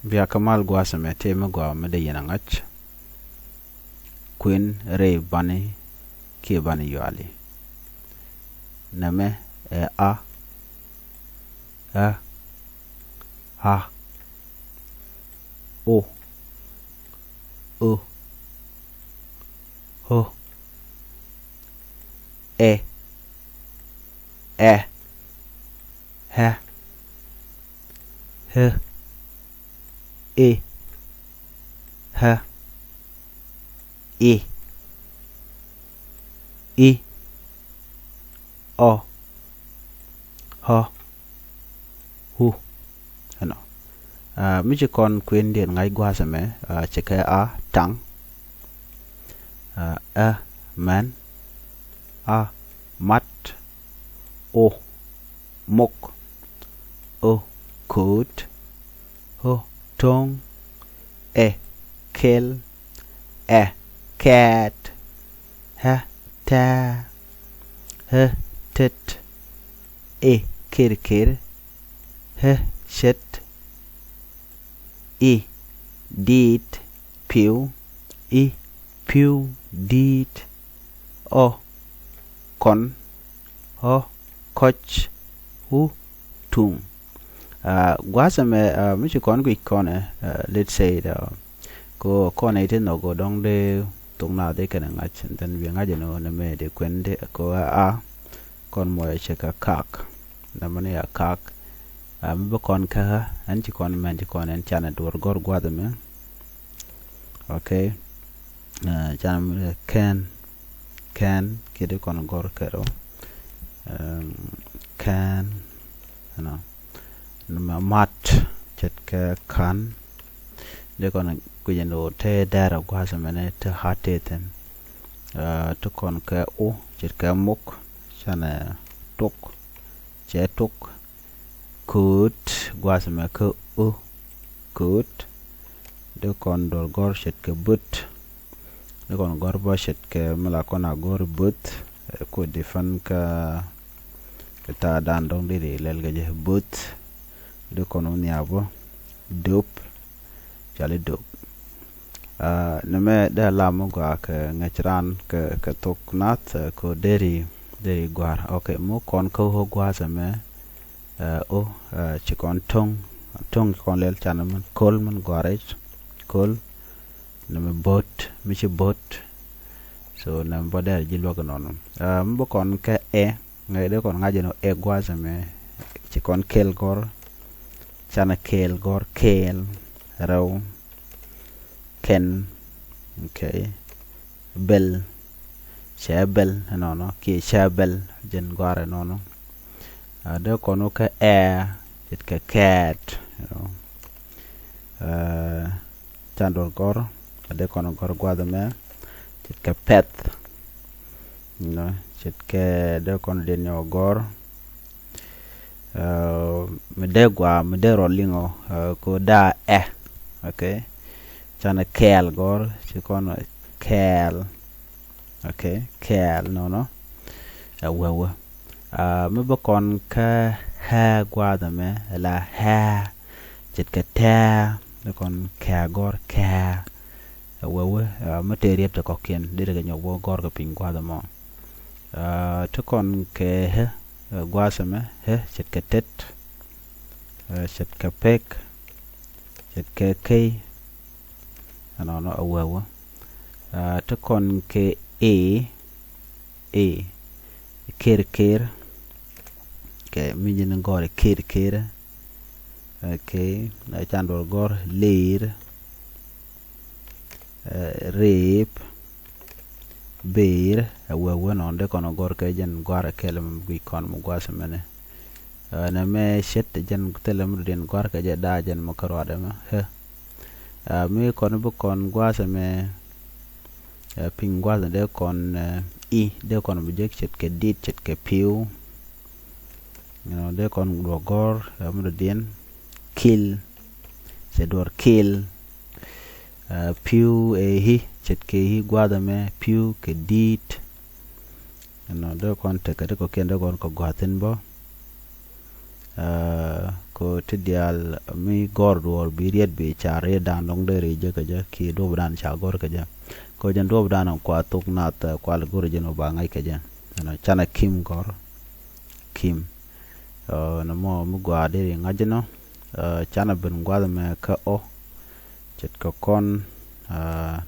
Via kamal gwa same tema gwa mede yenangach. Queen re bani ki bani yuali. Name a ha o ho e ha h e ha i o ho hu ano mi chỉ còn quên điện ngay qua rồi mẹ chỉ cái trắng man mắt o mốc o cút ho tongue kill cat ha ta tit kir shit did pew pew did con coach tung gwasame mi con quick con let's say ko con này thế nó có đông de tung nào để cái này chân tên việc ngay nó nằm để quen để có con mồi check kak nằm này kak mi con ka anh chỉ con mình chỉ con anh chana đuổi gor gwasame okay chana can kede con gor kero can no nằm mat chết cái kan để con quy định đồ thế đa ra qua xem này thế hạt thế then cho con cái o chết cái mốc cho nên tuk chết tuk cút qua xem cái o cút để con đồ gor chết cái bút để con gor ba chết cái mà là con gor bút có different cái ta đàn đông đi để lấy cái bút để con ông nhà vô dope chale dope neme da lamu gwa ke ngachran ke tok nat ko deri gwar okay mo kon ko ho gwa same chi kon tong kon lel chanaman kol man gwarech kol neme bot mi chi bot so nam boder jilwa ko non mbo kon ke ngai de kon ngaje no gwa same chi kon kel gor chana kel gor kel raw ken okay bell shabel no ki shabel jen gore no de kono ka it ka cat you know chandor gor de kono gor gwada me it ka pet you know it ka de kono de no gor mede rollingo ko da okay chana kel gor ci kono kel okay kel no wewe me ba kon ka ha gwada me la ha chit ka ta de kon ka gor ka wewe me te riep to kokien de ga nyobo gor ka pin gwada mo to kon ke gwasame chit ka tet chit ka pek chit ka kei no awewa to kon ke kir ke mi jin gore kir okay na chandor gor leir rep beer awewa no de kono gor ke jen gore kelem bi kon mo gwasamene na me shet jen telem den gor ke je da jen mo karode ma mi kon bu kon gwasame ping gwasa de kon de kon bu jek chet ke dit chet ke piu you know de kon do gor mu den kill se dor kill piu hi chet ke hi gwada me piu ke dit you know de kon te ke ko kende kon ko gwaten bo ko tidial mi gor dor bi riet bi chare dan long de re je ka je ki do dan cha gor ka je ko jan do dan kwa tuk nat kwa le gor je no ba ngai ka je na chana kim gor kim na mo mu gwa de ngaje no chana ben gwa me ka o chet ko kon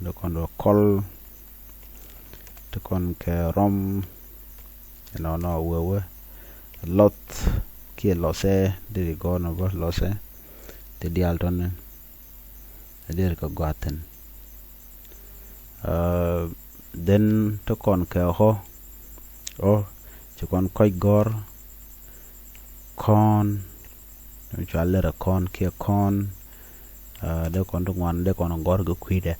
do kon do kol to kon ke rom no we lot ki lose de go no bo lose te dial ton de ko gwaten den to kon ke ho o to kon koy gor kon chalera kon ke kon de kon to wan de kon gor go kwide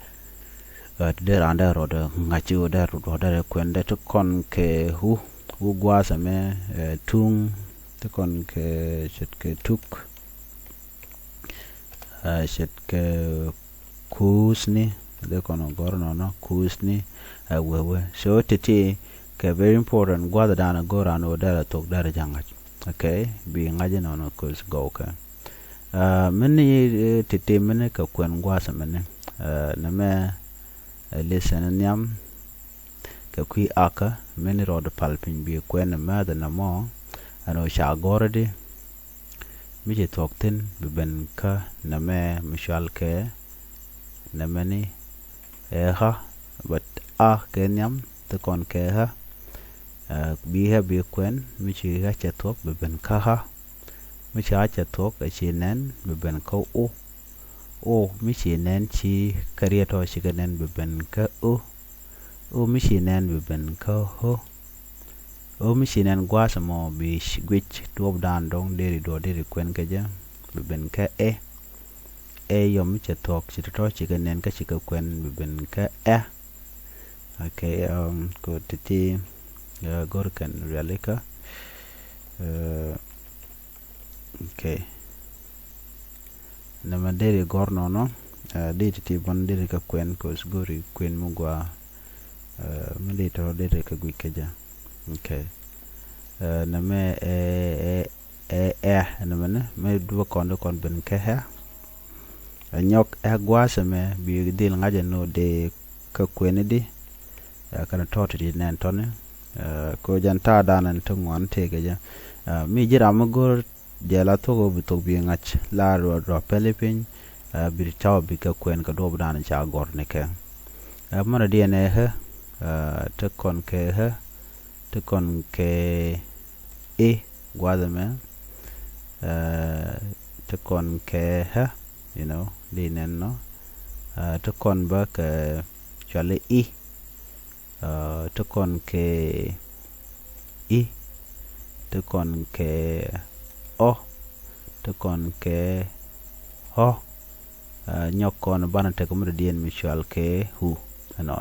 de randa ro de ngachi o de ro de kwende to kon ke hu gwa same tung to kon ke chet ke tuk chet ke kusni de kon gor no kusni we so tete ke very important gwa da na gora no da tok da jangat okay bi ngaje no kus go ka meni tete meni ka kwen gwa same ne na me listen nyam ka kui aka meni rod palpin bi kwen ma da na mo ano sha gordi mi je tokten bi ben ka na me mishal ke na meni ha but kenyam te kon ke ha bi kwen mi chi ha cha tok bi ben ka ha mi cha tok a chi nen bi ben ka o mi chi nen chi karieto chi nen bi ben ka o mi chi nen bi ben ka ho o mi chi nen gwa samo bi gwich dob dan dong deri do deri kwen ka ja bi ben ka e yo mi cha tok chi to chi nen ka chi ka kwen bi ben ka okay ko titi gor kan realika okay na mandere gor no de titi bon de ka kwen ko sgori kwen mugwa mende to de ka gwikeja okay na me na me do kon ben ka ha nyok gwa me bi dil ngaje no de ka kwen di kana toti di nen tone ko janta danan to ngon tege ja mi jira magor jela to go bitok bi ngach la ro pelepin bi taw bi ka kwen ka do danan cha gor ne ke mara di ne he to kon ke e gwada me to kon ke ha you know di nen no to kon ba ka chale e to kon ke i to kon ke o to kon ke ho nyok kon bana te ko dien mutual ke hu no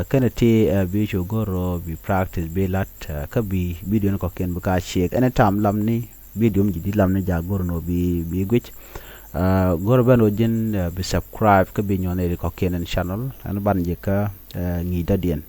kana ti bi jo goro bi practice bi lat ka bi video ko ken ba shek anytime lamni video mi di lamni ja goro no bi gwich goro bano jin bi subscribe ka bi nyone ko ken channel an ban je ka ngi dadien